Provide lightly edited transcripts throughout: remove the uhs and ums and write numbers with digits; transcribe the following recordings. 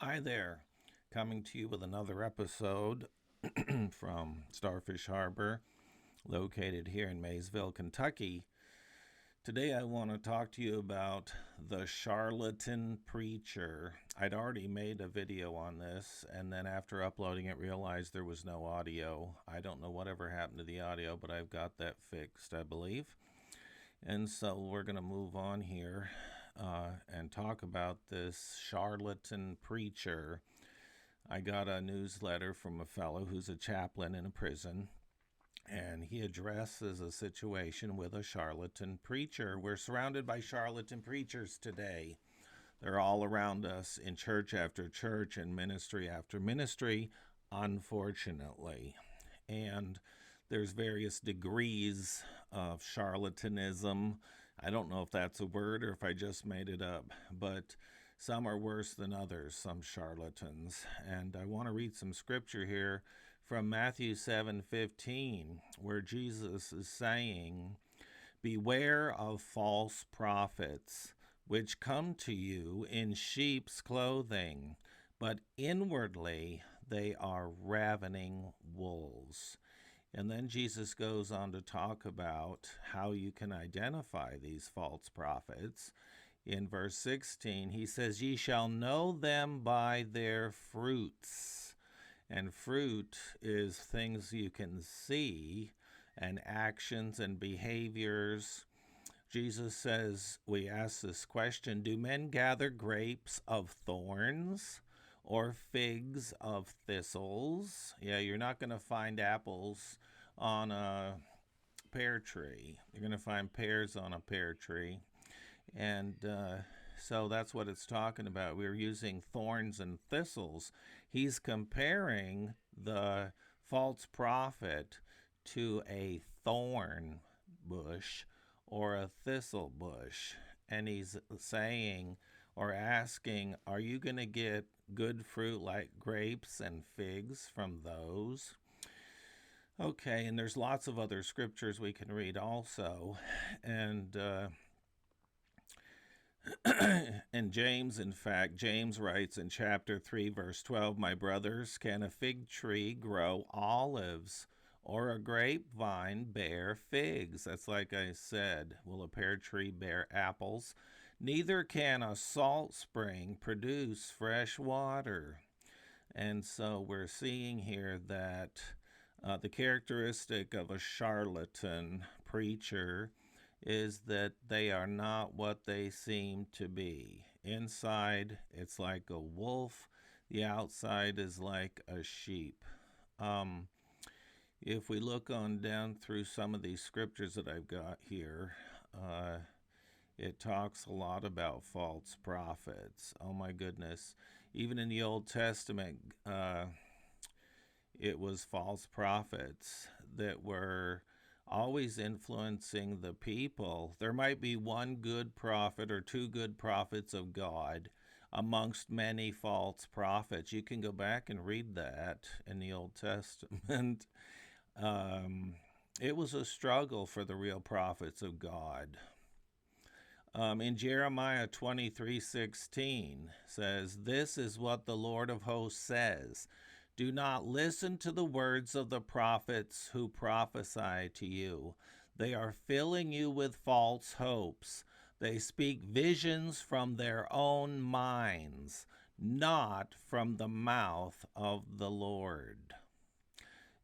Hi there, coming to you with another episode from Starfish Harbor, located here in Maysville, Kentucky. Today I want to talk to you about the charlatan preacher. I'd already made a video on this, and then after uploading it realized there was no audio. I don't know whatever happened to the audio, but I've got that fixed, I believe. And so we're going to move on here and talk about this charlatan preacher. I got a newsletter from a fellow who's a chaplain in a prison, and he addresses a situation with a charlatan preacher. We're surrounded by charlatan preachers today. They're all around us in church after church and ministry after ministry, unfortunately. And there's various degrees of charlatanism. I don't know if that's a word or if I just made it up, but some are worse than others, some charlatans. And I want to read some scripture here from Matthew 7:15, where Jesus is saying, "Beware of false prophets, which come to you in sheep's clothing, but inwardly they are ravening wolves." And then Jesus goes on to talk about how you can identify these false prophets. In verse 16, he says, "Ye shall know them by their fruits." And fruit is things you can see, and actions and behaviors. Jesus says, we ask this question, do men gather grapes of thorns or figs of thistles? Yeah, you're not going to find apples on a pear tree. You're going to find pears on a pear tree. And so that's what it's talking about. We're using thorns and thistles. He's comparing the false prophet to a thorn bush or a thistle bush. And he's saying or asking, are you going to get good fruit like grapes and figs from those? Okay, and there's lots of other scriptures we can read also. And and James, in fact, James writes in chapter 3, verse 12, "My brothers, can a fig tree grow olives or a grapevine bear figs?" That's like I said, will a pear tree bear apples? Neither can a salt spring produce fresh water. And so we're seeing here that the characteristic of a charlatan preacher is that they are not what they seem to be. Inside, it's like a wolf. The outside is like a sheep. If we look on down through some of these scriptures that I've got here, it talks a lot about false prophets. Oh my goodness. Even in the Old Testament, it was false prophets that were always influencing the people. There might be one good prophet or two good prophets of God amongst many false prophets. You can go back and read that in the Old Testament. It was a struggle for the real prophets of God. In Jeremiah 23:16 says, "This is what the Lord of hosts says. Do not listen to the words of the prophets who prophesy to you. They are filling you with false hopes. They speak visions from their own minds, not from the mouth of the Lord."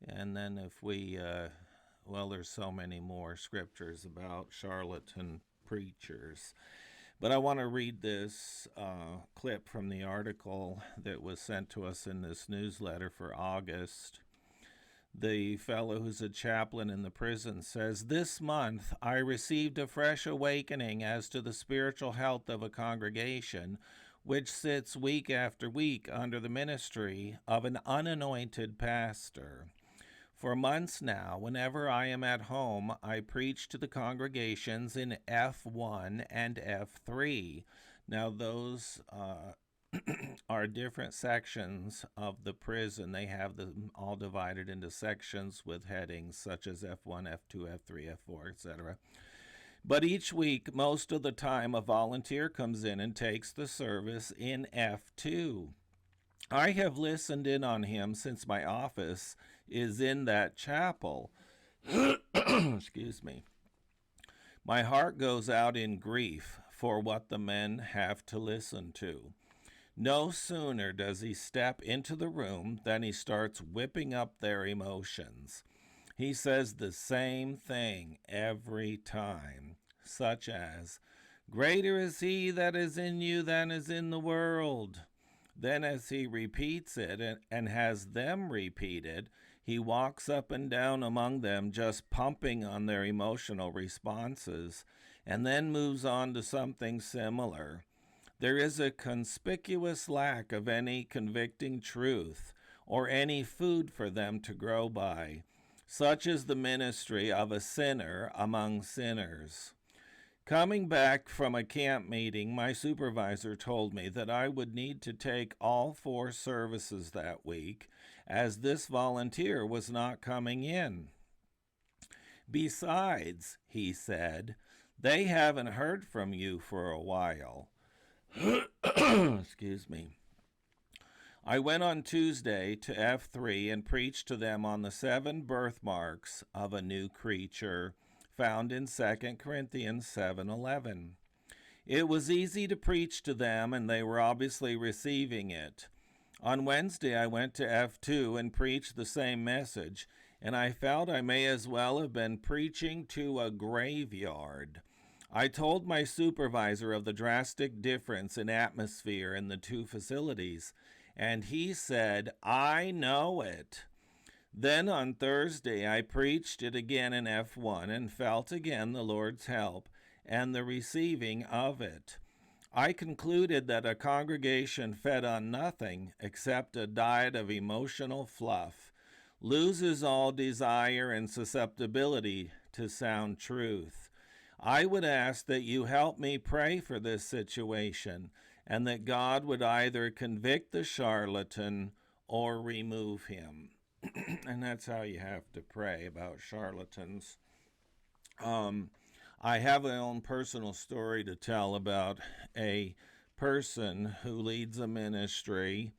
And then if we, there's so many more scriptures about charlatan preachers. But I want to read this clip from the article that was sent to us in this newsletter for August. The fellow who's a chaplain in the prison says, "This month I received a fresh awakening as to the spiritual health of a congregation which sits week after week under the ministry of an unanointed pastor. For months now, whenever I am at home, I preach to the congregations in F1 and F3. Now, those are different sections of the prison. They have them all divided into sections with headings such as F1, F2, F3, F4, etc. But each week, most of the time, a volunteer comes in and takes the service in F2. I have listened in on him since my office is in that chapel. Excuse me. My heart goes out in grief for what the men have to listen to. No sooner does he step into the room than he starts whipping up their emotions. He says the same thing every time, such as, "Greater is he that is in you than is in the world." Then, as he repeats it and has them repeat it, he walks up and down among them, just pumping on their emotional responses, and then moves on to something similar. There is a conspicuous lack of any convicting truth or any food for them to grow by. Such is the ministry of a sinner among sinners. Coming back from a camp meeting, my supervisor told me that I would need to take all 4 services that week, as this volunteer was not coming in. Besides, he said, they haven't heard from you for a while. Excuse me. I went on Tuesday to F3 and preached to them on the 7 birthmarks of a new creature found in 2 Corinthians 7:11. It was easy to preach to them, and they were obviously receiving it. On Wednesday, I went to F2 and preached the same message, and I felt I may as well have been preaching to a graveyard. I told my supervisor of the drastic difference in atmosphere in the 2 facilities, and he said, "I know it." Then on Thursday, I preached it again in F1 and felt again the Lord's help and the receiving of it. I concluded that a congregation fed on nothing except a diet of emotional fluff loses all desire and susceptibility to sound truth. I would ask that you help me pray for this situation and that God would either convict the charlatan or remove him. And that's how you have to pray about charlatans. I have my own personal story to tell about a person who leads a ministry,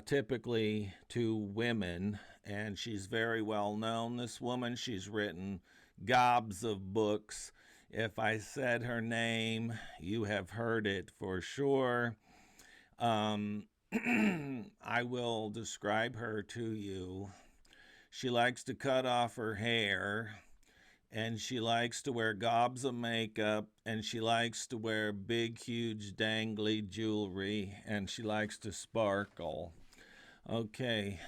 typically to women, and she's very well known. This woman, she's written gobs of books. If I said her name, you have heard it for sure. I will describe her to you. She likes to cut off her hair, and she likes to wear gobs of makeup, and she likes to wear big, huge, dangly jewelry, and she likes to sparkle. Okay,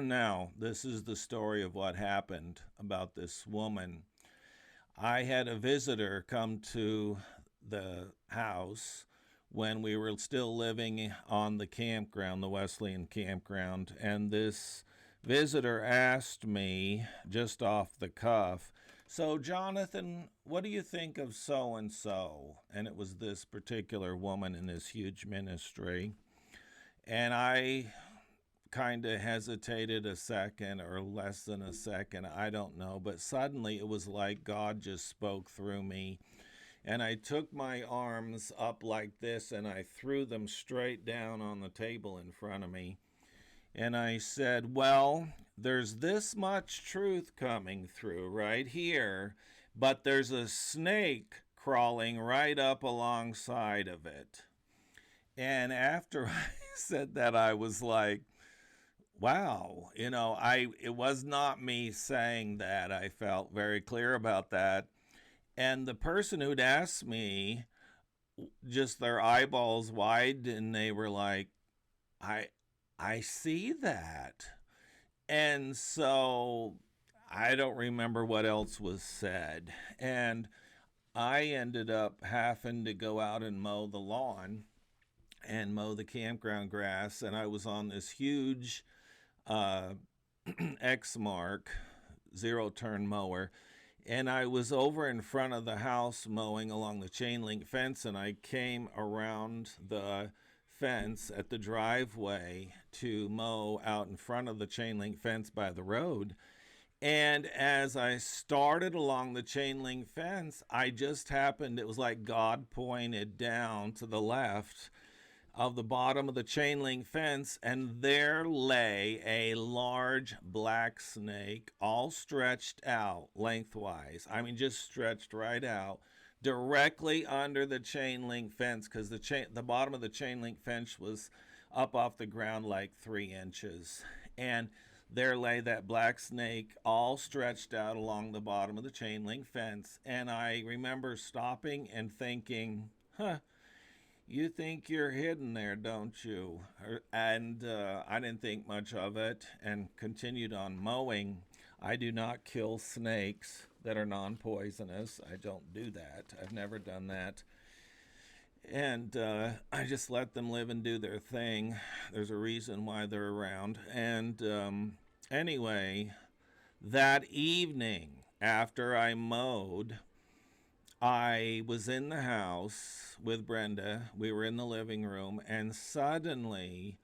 now, this is the story of what happened about this woman. I had a visitor come to the house when we were still living on the campground, the Wesleyan campground, and this visitor asked me just off the cuff, "So, Jonathan, what do you think of so-and-so?" And it was this particular woman in this huge ministry. And I kind of hesitated a second or less than a second, I don't know, but suddenly it was like God just spoke through me. And I took my arms up like this and I threw them straight down on the table in front of me. And I said, well, there's this much truth coming through right here, but there's a snake crawling right up alongside of it. And after I said that, I was like, wow, it was not me saying that. I felt very clear about that. And the person who'd asked me, just their eyeballs wide, and they were like, I see that. And so I don't remember what else was said. And I ended up having to go out and mow the lawn and mow the campground grass. And I was on this huge X-Mark zero-turn mower. And I was over in front of the house mowing along the chain link fence, and I came around the fence at the driveway to mow out in front of the chain link fence by the road. And as I started along the chain link fence, I just happened, it was like God pointed down to the left of the bottom of the chain link fence, and there lay a large black snake, all stretched out lengthwise. I mean, just stretched right out, directly under the chain link fence, because the bottom of the chain link fence was up off the ground like 3 inches. And there lay that black snake all stretched out along the bottom of the chain link fence. And I remember stopping and thinking, you think you're hidden there, don't you? And I didn't think much of it and continued on mowing. I do not kill snakes that are non-poisonous. I don't do that. I've never done that. And I just let them live and do their thing. There's a reason why they're around. And anyway, that evening after I mowed, I was in the house with Brenda. We were in the living room, and suddenly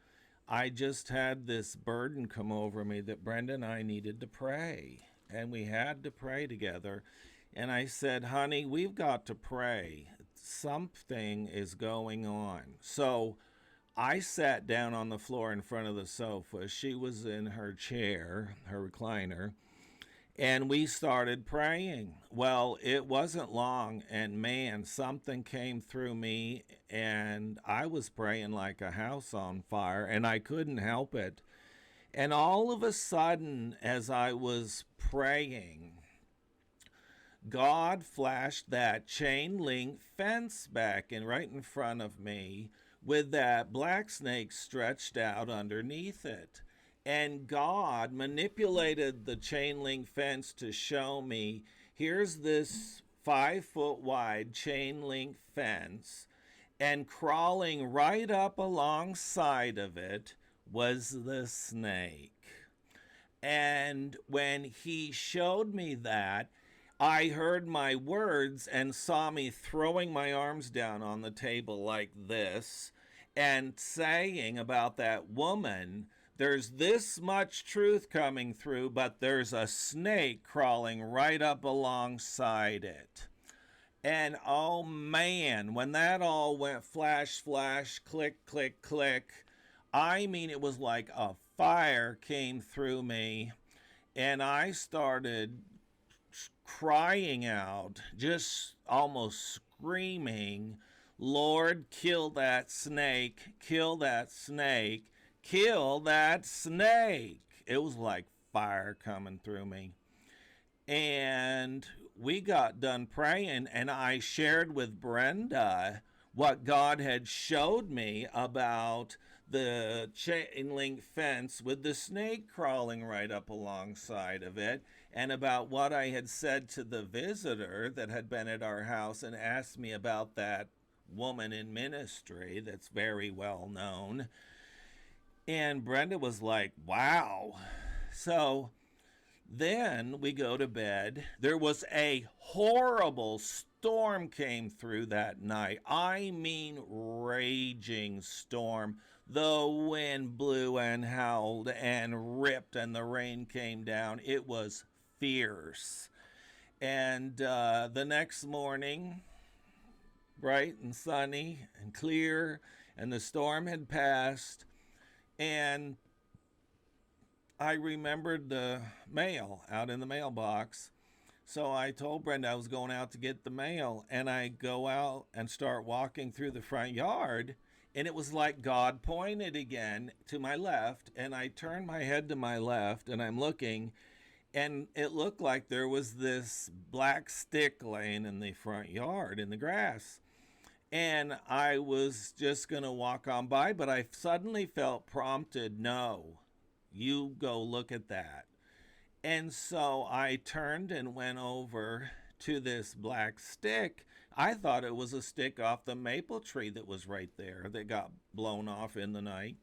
I just had this burden come over me that Brenda and I needed to pray. And we had to pray together. And I said, honey, we've got to pray. Something is going on. So I sat down on the floor in front of the sofa. She was in her chair, her recliner, and we started praying. Well, it wasn't long, and man, something came through me, and I was praying like a house on fire, and I couldn't help it. And all of a sudden, as I was praying, God flashed that chain link fence back and right in front of me with that black snake stretched out underneath it. And God manipulated the chain link fence to show me, here's this 5-foot wide chain link fence, and crawling right up alongside of it was the snake. And when he showed me that, I heard my words and saw me throwing my arms down on the table like this and saying about that woman, there's this much truth coming through, but there's a snake crawling right up alongside it. And oh man, when that all went flash, flash, click, click, click, I mean, it was like a fire came through me, and I started crying out, just almost screaming, Lord, kill that snake, kill that snake, kill that snake. It was like fire coming through me. And we got done praying, and I shared with Brenda what God had showed me about the chain link fence with the snake crawling right up alongside of it, and about what I had said to the visitor that had been at our house and asked me about that woman in ministry that's very well known. And Brenda was like, wow. So then we go to bed. There was a horrible storm came through that night. I mean, raging storm. The wind blew and howled and ripped, and the rain came down. It was fierce. And the next morning, bright and sunny and clear, and the storm had passed, and I remembered the mail out in the mailbox. So I told Brenda I was going out to get the mail, and I go out and start walking through the front yard, and it was like God pointed again to my left, and I turned my head to my left, and I'm looking, and it looked like there was this black stick laying in the front yard in the grass. And I was just going to walk on by, but I suddenly felt prompted, no, you go look at that. And so I turned and went over to this black stick. I thought it was a stick off the maple tree that was right there that got blown off in the night.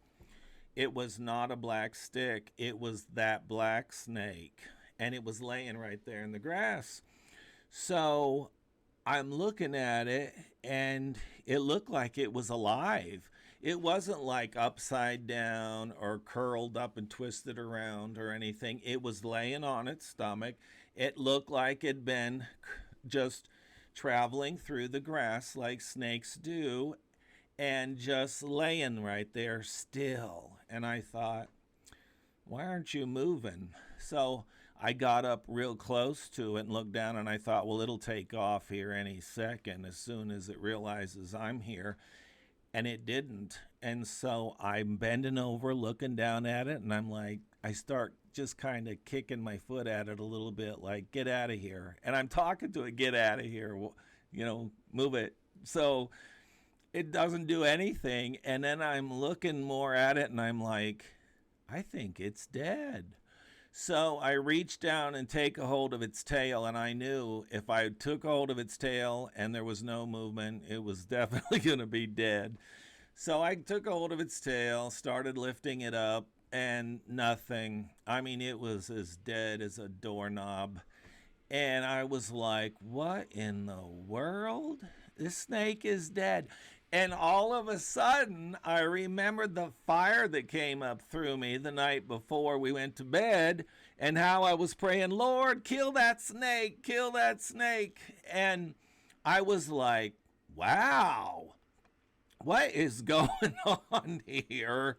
It was not a black stick. It was that black snake. And it was laying right there in the grass. So I'm looking at it, and it looked like it was alive. It wasn't like upside down or curled up and twisted around or anything. It was laying on its stomach. It looked like it'd been just traveling through the grass like snakes do. and just laying right there still. And I thought, why aren't you moving? So I got up real close to it and looked down, and I thought, well, it'll take off here any second as soon as it realizes I'm here. And it didn't. And so I'm bending over, looking down at it, and I'm like, I start just kind of kicking my foot at it a little bit, like, get out of here. And I'm talking to it, get out of here, move it. So it doesn't do anything. And then I'm looking more at it, and I'm like, I think it's dead. So I reached down and take a hold of its tail, and I knew if I took hold of its tail and there was no movement, it was definitely going to be dead. So I took a hold of its tail, started lifting it up, and nothing. I mean, it was as dead as a doorknob. And I was like, what in the world? This snake is dead. And all of a sudden, I remembered the fire that came up through me the night before we went to bed, and how I was praying, Lord, kill that snake, kill that snake. And I was like, wow, what is going on here?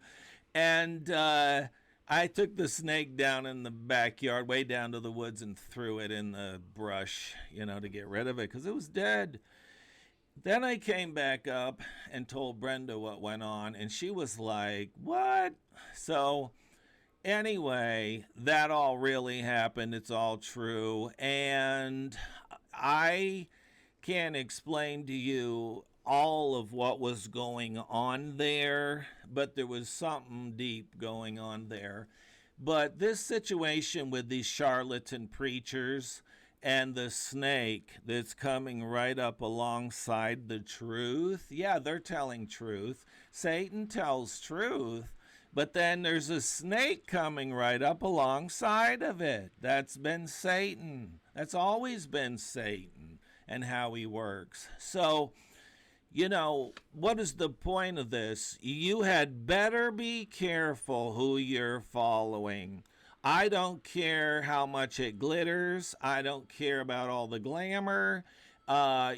And I took the snake down in the backyard, way down to the woods, and threw it in the brush, to get rid of it, because it was dead. Then I came back up and told Brenda what went on, and she was like, what? So anyway, that all really happened. It's all true. And I can't explain to you all of what was going on there, but there was something deep going on there. But this situation with these charlatan preachers and the snake that's coming right up alongside the truth, yeah, they're telling truth. Satan tells truth, but then there's a snake coming right up alongside of it. That's been Satan. That's always been Satan and how he works. So, what is the point of this? You had better be careful who you're following. I don't care how much it glitters. I don't care about all the glamour.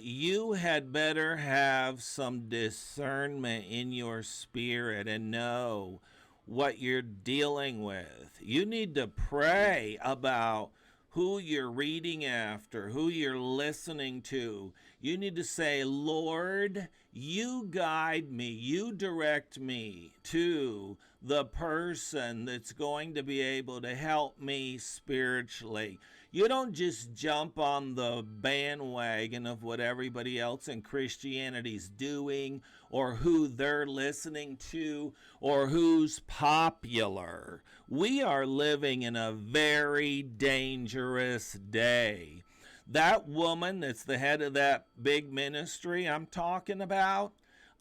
You had better have some discernment in your spirit and know what you're dealing with. You need to pray about who you're reading after, who you're listening to. You need to say, Lord, you guide me, you direct me to the person that's going to be able to help me spiritually. You don't just jump on the bandwagon of what everybody else in Christianity's doing, or who they're listening to, or who's popular. We are living in a very dangerous day. That woman that's the head of that big ministry I'm talking about,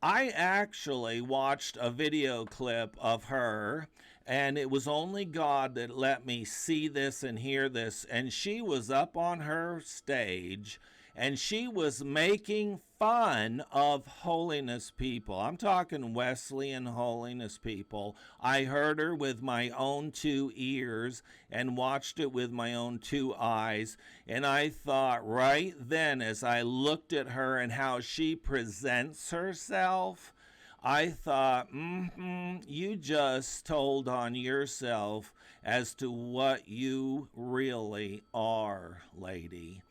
I actually watched a video clip of her, and it was only God that let me see this and hear this. And she was up on her stage, and she was making fun of holiness people. I'm talking Wesleyan holiness people. I heard her with my own 2 ears and watched it with my own 2 eyes. And I thought right then, as I looked at her and how she presents herself, I thought, you just told on yourself as to what you really are, lady.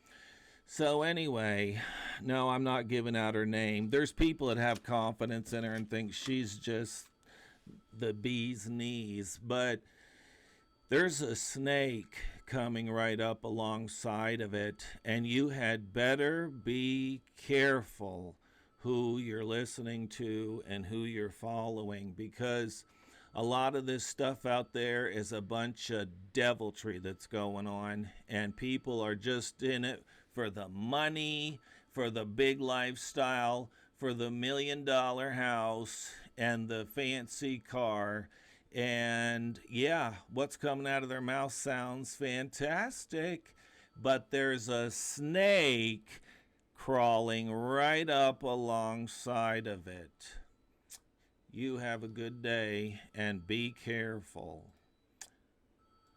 So anyway, no, I'm not giving out her name. There's people that have confidence in her and think she's just the bee's knees. But there's a snake coming right up alongside of it, and you had better be careful who you're listening to and who you're following, because a lot of this stuff out there is a bunch of deviltry that's going on, and people are just in it for the money, for the big lifestyle, for the $1 million house and the fancy car. And yeah, what's coming out of their mouth sounds fantastic, but there's a snake crawling right up alongside of it. You have a good day and be careful.